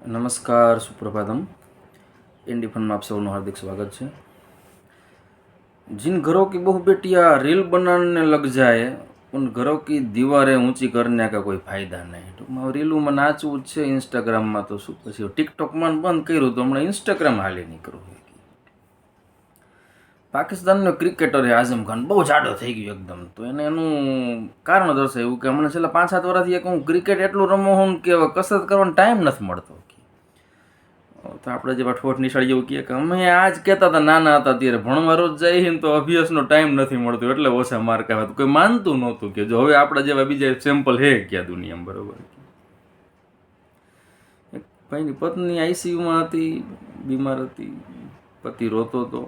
नमस्कार सुप्रभातम। इंडी फन में आप सबનું हार्दिक स्वागत है। जिन घरों की बहु बेटियां रील बनाने लग जाए उन घरों की दीवारें ऊंची करने का कोई फायदा नहीं। टूंकમાં રીલું માં નાચવું છે ઇન્સ્ટાગ્રામમાં તો શું પછી ટિકટોકમાં બંધ કર્યું તો હમણાં ઇન્સ્ટાગ્રામ હાલે નહીં કરવું। પાકિસ્તાનનો ક્રિકેટર આઝમ ખાન બહુ જાડો થઈ ગયો એકદમ, તો એને એનું કારણ દર્શાવ્યું કે હમણાં છેલ્લા 5-7 વર્ષથી એક હું ક્રિકેટ એટલું રમું હું કે કસરત કરવાનો ટાઈમ નથી મળતો। તો આપણે જેવા ઠોઠ નિશાળી જેવું કહે કે અમે આજ કહેતા હતા નાના હતા ત્યારે ભણવા રોજ જઈએ ને તો અભ્યાસનો ટાઈમ નથી મળતો એટલે ઓછા માર્ક આવ્યા। કોઈ માનતું નહોતું કે જો હવે આપણા જેવા બીજા સેમ્પલ હે ક્યાં દુનિયામાં, બરોબર। એક ભાઈની પત્ની આઈસીયુમાં હતી, બીમાર હતી, પતિ રોતો હતો,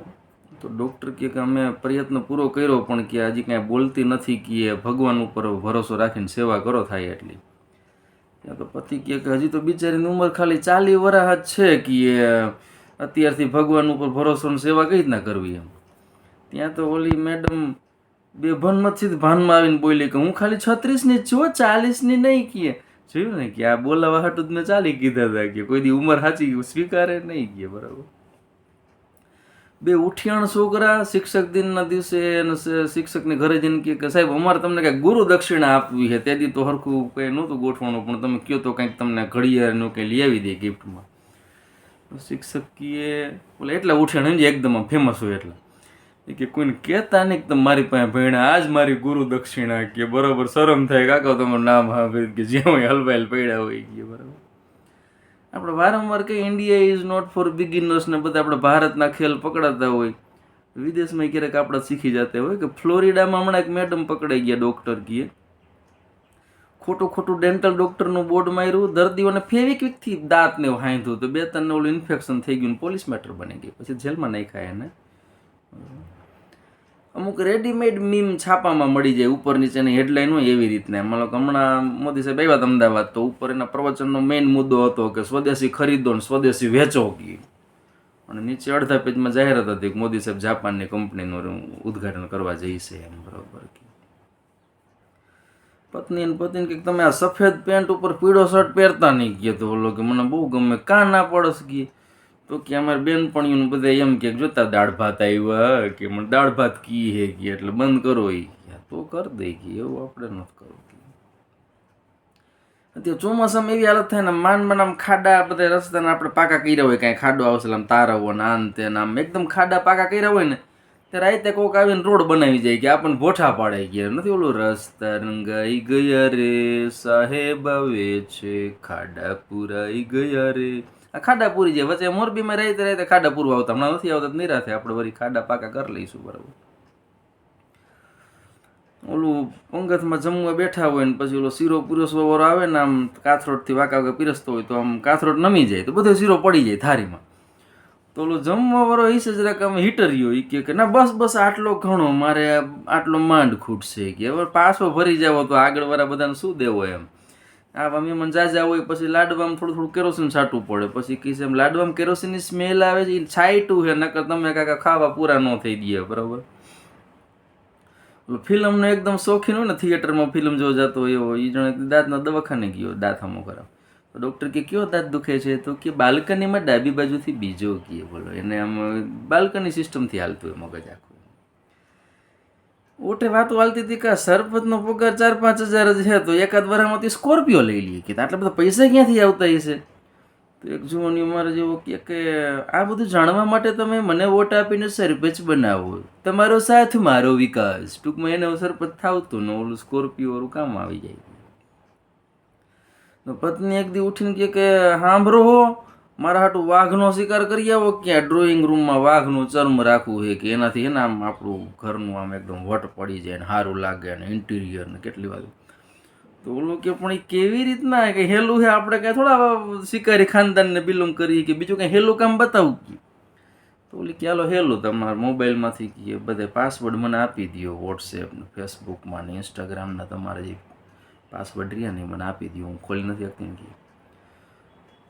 તો ડૉક્ટર કહે કે અમે પ્રયત્ન પૂરો કર્યો પણ કે હજી કાંઈ બોલતી નથી કે ભગવાન ઉપર ભરોસો રાખીને સેવા કરો થાય એટલી। ત્યાં તો પતિ કહે કે હજી તો બિચારીની ઉંમર ખાલી 40 વર્ષ છે કે અત્યારથી ભગવાન ઉપર ભરોસો સેવા કઈ રીતના કરવી એમ। ત્યાં તો ઓલી મેડમ બેભાનમાંથી ભાનમાં આવીને બોલી કે હું ખાલી 36ની જ છું, 40ની નહીં કહે। જોયું ને કે આ બોલાવા હાટું જ મેં 40 કીધા હતા કે કોઈ દી ઉંમર સાચી સ્વીકારે નહીં કહે, બરાબર। બે ઉઠિયાણ છોકરા શિક્ષક દિનના દિવસે શિક્ષકને ઘરે જઈને કે સાહેબ અમારે તમને કાંઈક ગુરુ દક્ષિણા આપવી છે, તે દી તો સરખું કંઈ નહોતું ગોઠવાનું પણ તમે કહો તો કંઈક તમને ઘડિયાળનું કંઈ લઈ આવી દે ગિફ્ટમાં। શિક્ષક કહે બોલે એટલા ઉઠિયાણ સમજે એકદમ ફેમસ હોય એટલે એ કે કોઈને કહેતા નહીં કે તમે મારી પાસે ભણ્યા આજ મારી ગુરુ દક્ષિણા કે બરાબર શરમ થાય કાકા તમારું નામ હા કે જ્યાં હોય હલવાયેલ પડ્યા હોય કે, બરાબર। આપણે વારંવાર કે India is not for beginners ને બધા આપણે ભારતના ખેલ પકડાતા હોય, વિદેશમાં ક્યારેક આપણે શીખી જતા હોય કે ફ્લોરિડામાં હમણાં એક મેડમ પકડાઈ ગયા ડૉક્ટર કીએ ખોટું ડેન્ટલ ડૉક્ટરનું બોર્ડ માર્યું, દર્દીઓને ફેવિક્વિકથી દાંતને હાંધ્યું તો 2-3 ઓલું ઇન્ફેક્શન થઈ ગયું, પોલીસ મેટર બની ગઈ, પછી જેલમાં નાખ્યા એને। અમુક રેડીમેડ મીમ છાપામાં મળી જાય, ઉપર નીચેની હેડલાઇન હોય એવી રીતના। મતલબ હમણાં મોદી સાહેબ આવ્યા અમદાવાદ તો ઉપર એના પ્રવચનનો મેઇન મુદ્દો હતો કે સ્વદેશી ખરીદો ને સ્વદેશી વેચો કી, અને નીચે અડધા પેજમાં જાહેરાત હતી કે મોદી સાહેબ જાપાનની કંપનીનું ઉદ્ઘાટન કરવા જઈશે એમ, બરાબર। પત્ની અને પતિને કે તમે આ સફેદ પેન્ટ ઉપર પીળો શર્ટ પહેરતા નહીં કહે તો ઓલો કે મને બહુ ગમે, કાં ના પડસ કી તો કે અમારી બેનપણીઓને બધા એમ કે જોતા દાળ ભાત આવ્યા કે મને દાળ ભાત કી હે કે એટલે બંધ કરો એ તો કર દે કે એવું આપણે નથી કરવું। અત્યારે ચોમાસામાં એવી હાલત થાય ને માન આમ ખાડા બધા રસ્તાના આપણે પાકા કર્યા હોય, કાંઈ ખાડો આવશે આમ તારાવો ને આન તે આમ એકદમ ખાડા પાકા કર્યા હોય ને ત્યારે રાતે કોક આવીને રોડ બનાવી જાય કે આપણને ભોઠા પાડે ગયા નથી ઓલું રસ્તા રંગાઈ ગયા રે સાહેબ આવે છે ખાડા પુરાઈ ગયા રે, આ ખાડા પૂરી જાય વચ્ચે મોરબીમાં રહેતે ખાડા પૂરવા આવતા, હમણાં નથી આવતા નિરાથે આપણે વળી ખાડા પાકા કરી લઈશું, બરાબર। ઓલું પંગતમાં જમવા બેઠા હોય ને પછી ઓલો શીરો પીરસવા વાળો આવે ને આમ કાથરોટથી વાંકા પીરસતો હોય તો આમ કાથરોટ નમી જાય તો બધો શીરો પડી જાય થારીમાં, તો ઓલો જમવા વાળો હિસે જરાક આમ હીટર્યો એ કે ના બસ આટલો ઘણો મારે આટલો માંડ ખૂટશે કે હવે પાછો ભરી જાવ તો આગળવાળા બધાને શું દેવો એમ। આ મહેમાન જાજા હોય પછી લાડવામાં થોડું કેરોસીન છાંટવું પડે, પછી કહીશ એમ લાડવામાં કેરોસીનની સ્મેલ આવે છે એ છાંટ્યું છે નકર તમે કાકા ખાવા પૂરા ન થઈ દે, બરાબર। ફિલ્મનો એકદમ શોખીન હોય ને થિયેટરમાં ફિલ્મ જોવા જતો હોય એવો એ જણે દાંતના દવાખાને ગયો દાંત હમો કરાવ તો ડૉક્ટર કે કયો દાંત દુખે છે તો કે બાલ્કનીમાં ડાબી બાજુથી બીજો કીએ, બોલો એને આમ બાલ્કની સિસ્ટમથી હાલતું હોય મગજ આખું। ઓઠે વાતો હાલતી હતી કે સરપંચનો પગાર 4-5 હજાર જ છે તો એકાદ વર્ષમાંથી સ્કોર્પિયો લઈ લઈએ કે આટલા બધા પૈસા ક્યાંથી આવતા હશે, તો એક જુવાની અમારે જેવો કે આ બધું જાણવા માટે તમે મને વોટ આપીને સરપંચ બનાવો, તમારો સાથ મારો વિકાસ, ટૂંકમાં એને સરપંચ થાવતું ને ઓલું સ્કોર્પિયો વાળું કામ આવી જાય। તો પત્ની એક દી ઉઠીને કે સાંભળો હો મારા હાટું વાઘનો શિકાર કરી આવો ક્યાં ડ્રોઈંગ રૂમમાં વાઘનું ચર્મ રાખવું છે કે એનાથી એને આમ આપણું ઘરનું આમ એકદમ વટ પડી જાય ને સારું લાગે ને ઇન્ટિરિયર ને કેટલી વાર, તો ઓલું કે પણ એ કેવી રીતના કે હેલું છે આપણે કાંઈ થોડા શિકારી ખાનદાનને બિલોંગ કરીએ કે બીજું કંઈ હેલું કામ બતાવું કે, તો ઓલી કે હાલો હેલું તમારા મોબાઈલમાંથી કે બધે પાસવર્ડ મને આપી દો, વોટ્સએપ ને ફેસબુકમાં ને ઇન્સ્ટાગ્રામના તમારા જે પાસવર્ડ રહ્યા ને મને આપી દો, હું ખોલી નથી આપતી કે,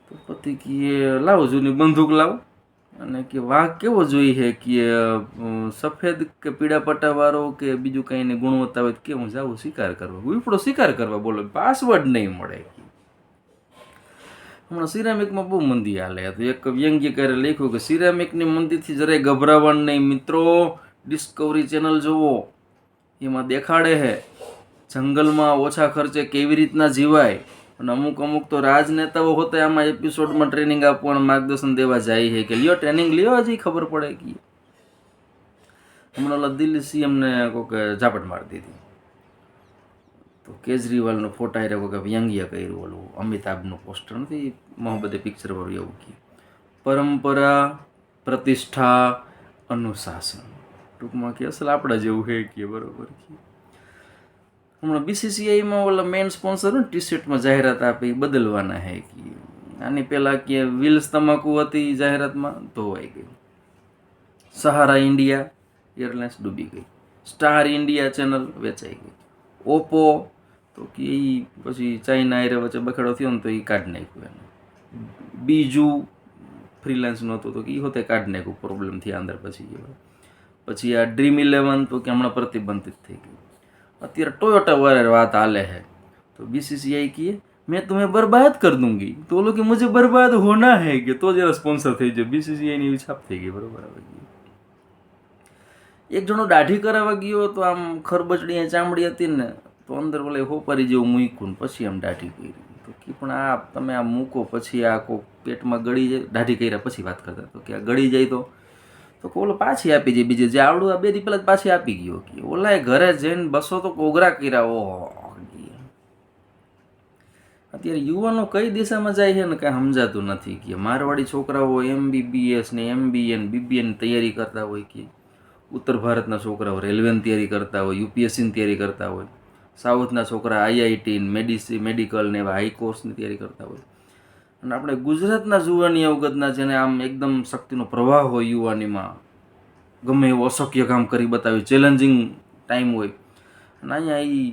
તો પતિ કે લાવો જૂની બંદૂક લાવો અને કે વાઘ કેવો જોઈએ કે સફેદ કે પીળા પટ્ટાવાળો કે બીજું કંઈ ને ગુણવત્તા હોય કે હું જાઉં શિકાર કરવા, ગુફડો શિકાર કરવા, બોલો પાસવર્ડ નહીં મળે। હમણાં સિરામિકમાં બહુ મંદી હાલે હતું. એક વ્યંગ્યકારે લખ્યું કે સિરામિકની મંદીથી જરાય ગભરાવાનું નહીં મિત્રો, ડિસ્કવરી ચેનલ જુઓ, એમાં દેખાડે છે જંગલમાં ઓછા ખર્ચે કેવી રીતના જીવાય. અને અમુક તો રાજનેતાઓ હોતે આમાં એપિસોડમાં ટ્રેનિંગ આપવાનું માર્ગદર્શન દેવા જાય છે કે લ્યો ટ્રેનિંગ લ્યો, હજી ખબર પડે કે હમણાં ઓલા દિલ્હી સીએમને કોઈક ઝાપટ મારી દીધી તો કેજરીવાલનો ફોટા રહ્યો કે વ્યંગ્ય કર્યું, ઓલું અમિતાભનું પોસ્ટર નથી મોહબ્બતે પિક્ચર વાળું, એવું કે પરંપરા, પ્રતિષ્ઠા, અનુશાસન, ટૂંકમાં કે અસલ આપણા જેવું છે કે બરોબર કે. હમણાં બીસીસીઆઈમાં ઓલા મેઇન સ્પોન્સર ને ટી શર્ટમાં જાહેરાત આપે એ બદલવાના હે કે આની પહેલાં કે વિલ્સ તમાકુ હતી જાહેરાતમાં ધોવાઈ ગઈ, સહારા ઇન્ડિયા એરલાઇન્સ ડૂબી ગઈ, સ્ટાર ઇન્ડિયા ચેનલ વેચાઈ ગઈ, ઓપ્પો તો કે એ પછી ચાઇના એરે વચ્ચે બખેડો થયો ને તો એ કાઢી નાખ્યું એને, બીજું ફ્રીલાન્સ નહોતું તો કે એ હોતે કાઢી નાખ્યું, પ્રોબ્લેમ થયા અંદર પછી આ ડ્રીમ 11 તો કે હમણાં પ્રતિબંધિત થઈ ગયું. અત્યારે ટોયોટા વાળે વાત હાલે है तो बीसीसीआई की मैं तुम्हें बर्बाद कर दूंगी तो वो लोग कि मुझे बर्बाद होना है कि तो जरा स्पॉन्सर થઈ જાય. बीसीसीआई ની છાપ થઈ ગઈ બરોબર. આવી ગઈ. એક જણો દાઢી કરાવવા ગયો તો આમ ખરબચડી ચામડી હતી ને તો અંદર બોલે હોપારી જેવું મૂક્યું પછી આમ દાઢી કરી તો કે પણ આ તમે આ મૂકો પછી આ કોઈ પેટમાં ગળી જાય, દાઢી કર્યા પછી વાત કરતા તો કે આ ગળી જાય તો ઓલો પાછી આપી જાય, બીજે જે આવડું આ 2 દી પહેલા પાછી આપી ગયો કે ઓલાએ ઘરે જઈને 200 તો કોગરા કર્યા. ઓહો, અત્યારે યુવાનો કઈ દિશામાં જાય છે ને કાંઈ સમજાતું નથી કે મારવાડી છોકરાઓ MBBS ને MBA ને BBA ની તૈયારી કરતા હોય કે ઉત્તર ભારતના છોકરાઓ રેલવેની તૈયારી કરતા હોય, UPSCની તૈયારી કરતા હોય, સાઉથના છોકરા IIT મેડિકલ ને એવા હાઈ કોર્સની તૈયારી કરતા હોય, અને આપણે ગુજરાતના જુવાની અવગતના જેને આમ એકદમ શક્તિનો પ્રવાહ હોય યુવાનીમાં, ગમે એવું અશક્ય કામ કરી બતાવ્યું, ચેલેન્જિંગ ટાઈમ હોય, અને અહીંયા એ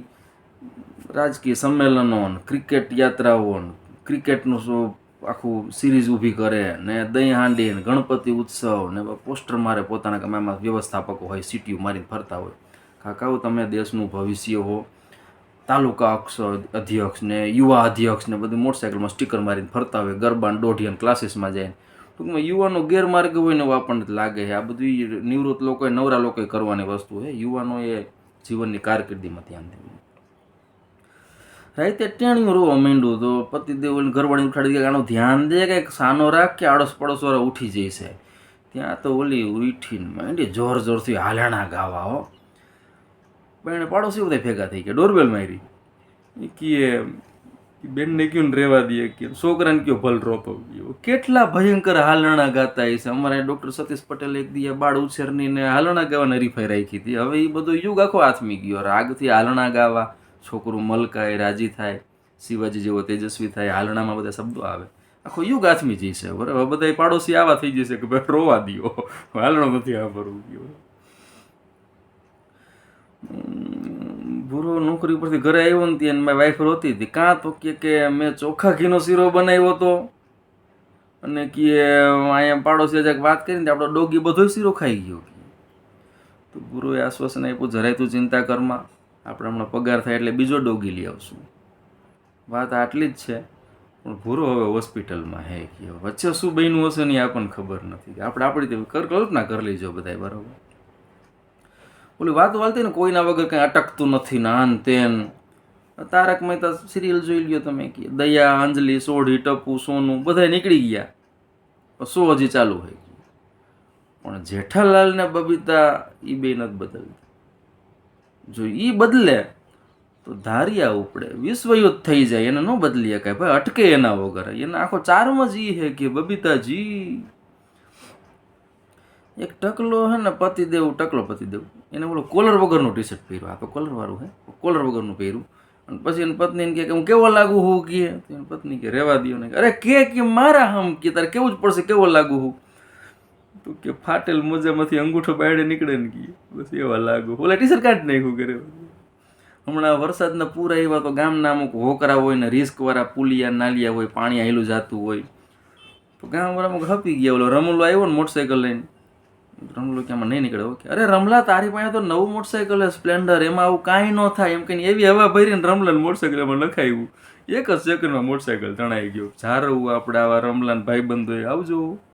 રાજકીય સંમેલનો, ક્રિકેટ યાત્રાઓ, ક્રિકેટનું આખું સિરીઝ ઊભી કરે ને દહીં હાંડી ને ગણપતિ ઉત્સવ ને પોસ્ટર મારે પોતાના ગામમાં વ્યવસ્થાપકો હોય સીટીયુ મારીને ફરતા હોય. કાકાઓ તમે દેશનું ભવિષ્ય હો, તાલુકા અધ્યક્ષ ને યુવા અધ્યક્ષ ને બધું મોટરસાઇકલમાં સ્ટીકર મારીને ફરતા હોય, ગરબાન દોઢિયાન ક્લાસીસમાં જાય. ટૂંકમાં યુવાનો ગેરમાર્ગ હોય ને આપણને લાગે છે. આ બધું નિવૃત્ત લોકોએ નવરા લોકોએ કરવાની વસ્તુ છે. યુવાનોએ જીવનની કારકિર્દીમાં ધ્યાન દેવું. રાતે ટેણિયું રોવા માંડ્યું તો પતિદેવ ઘરવાળી ઉઠાડી કે આનું ધ્યાન દે કંઈક સાનો રાખ કે આડોશ પડોશવાળા ઉઠી જઈશે. ત્યાં તો ઓલી ઉઠીને માંડી જોર જોરથી હાલણા ગાવા હો. પણ પાડોશી બધા ભેગા થઈ ગયા, ડોરબેલ મારી કીએ બેનને કયું ને રહેવા દઈએ કે છોકરાને કયો ભલ રોતો ગયો. કેટલા ભયંકર હાલણા ગાતા હશે. અમારા ડૉક્ટર સતીશ પટેલ એક દી બાળ ઉછેરની ને હાલણા ગાવાની હરીફાઈ રાખી હતી. હવે એ બધો યુગ આખો હાથમી ગયો. રાગથી હાલણા ગાવા, છોકરું મલકાય, રાજી થાય, શિવાજી જેવો તેજસ્વી થાય, હાલણામાં બધા શબ્દો આવે, આખો યુગ હાથમી જશે. બરાબર, બધા પાડોશી આવા થઈ જશે કે ભાઈ રોવા દો, હાલણો નથી આ ભરવું ગયો. ભૂરો નોકરી પરથી ઘરે આવ્યો ને ત્યાં મારી વાઈફ રોતી હતી. કાં તો કે મેં ચોખા ઘીનો શીરો બનાવ્યો હતો અને કે અહીંયા પાડોશી જરાક વાત કરીને આપણો ડોગી બધો શીરો ખાઈ ગયો. તો ભૂરોએ આશ્વાસન આપ્યું જરાય તું ચિંતા કરમાં, આપણે હમણાં પગાર થાય એટલે બીજો ડોગી લઈ આવશું. વાત આટલી જ છે. પણ ભૂરો હવે હોસ્પિટલમાં હે કે વચ્ચે શું બન્યું હશે ને આપણને ખબર નથી. આપણે આપણી કલ્પના કરી લેજો બધા બરાબર. ઓલી વાત વાળતી ને કોઈના વગર કંઈ અટકતું નથી ને આન તેન. તારક મહેતા સિરિયલ જોઈ લ્યો તમે કે દયા, અંજલિ, સોઢી, ટપુ, સોનું બધા નીકળી ગયા, શો હજી ચાલુ હોય. પણ જેઠાલાલ ને બબીતા એ બે નથી બદલતા. જો એ બદલે તો ધારિયા ઉપડે, વિશ્વયુદ્ધ થઈ જાય. એને ન બદલી શકાય ભાઈ, અટકે એના વગર. એના આખો ચાર્મ જ એ હે કે બબીતાજી એક ટકલો હે ને પતિદેવ એને બોલો કોલર વગરનું ટી શર્ટ પહેર્યું. આ તો કોલર વાળું હે, કોલર વગરનું પહેર્યું. અને પછી એની પત્નીને કહે કે હું કેવો લાગુ હું કે એની પત્ની કે રહેવા દો ને. અરે કે મારા હમ કે તારે કેવું જ પડશે, કેવો લાગુ હું તો કે ફાટેલ મોજામાંથી અંગૂઠો બાયડે નીકળે ને કે બસ એવા લાગુ. ઓલા ટી શર્ટ કાઢી નાખ્યું કરે. હમણાં વરસાદના પૂર આવ્યા તો ગામના અમુક હોકરા હોય ને રિસ્કવાળા પુલિયા નાલિયા હોય, પાણી આવેલું જતું હોય તો ગામવાળા અમુક હપી ગયા. ઓલો રમલો આવ્યો ને મોટરસાઇકલ લઈને, રમલો કે આમાં નહીં નીકળે. ઓકે અરે રમલા તારી પાસે તો નવું મોટરસાઇકલ સ્પ્લેન્ડર, એમાં આવું કાંઈ ન થાય એમ કહીને એવી હવા ભરીને રમલાને મોટરસાઇકલ એમાં નખાવ્યું એક જ સેકન્ડમાં મોટરસાયકલ તણાઈ ગયો. જારવું આપણે આવા રમલાન ભાઈબંધોએ આવજો.